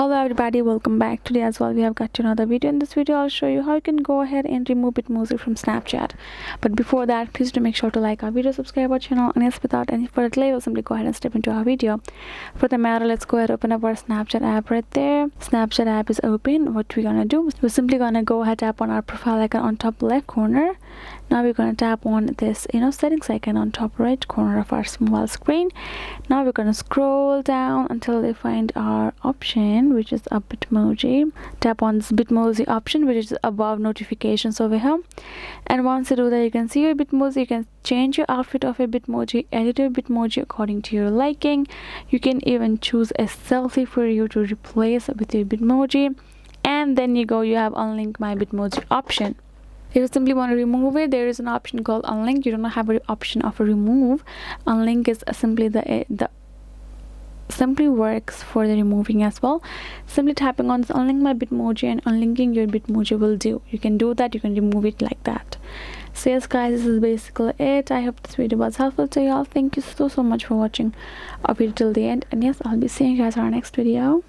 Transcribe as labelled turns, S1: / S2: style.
S1: Hello everybody, welcome back. Today as well we have got another video. In this video I'll show you how you can go ahead and remove Bitmoji from Snapchat. But before that, please do make sure to like our video, subscribe our channel, and yes, without any further delay we'll simply go ahead and step into our video. For the matter, let's go ahead and open up our Snapchat app right there. Snapchat app is open. What we're gonna do, we're simply gonna go ahead, tap on our profile icon on top left corner. Now we're going to tap on this settings icon on top right corner of our mobile screen. Now we're going to scroll down until we find our option, which is a Bitmoji. Tap on this Bitmoji option, which is above notifications over here. And once you do that, you can see your Bitmoji. You can change your outfit of a Bitmoji, edit your Bitmoji according to your liking. You can even choose a selfie for you to replace with your Bitmoji. And then you have unlink my Bitmoji option. If you simply want to remove it, there is an option called unlink. You don't have an option of a remove. Unlink is simply simply works for the removing as well. Simply tapping on this unlink my Bitmoji and unlinking your Bitmoji will do. You can do that. You can remove it like that. So yes guys, this is basically it. I hope this video was helpful to y'all. Thank you so much for watching our video till the end, and yes, I'll be seeing you guys on our next video.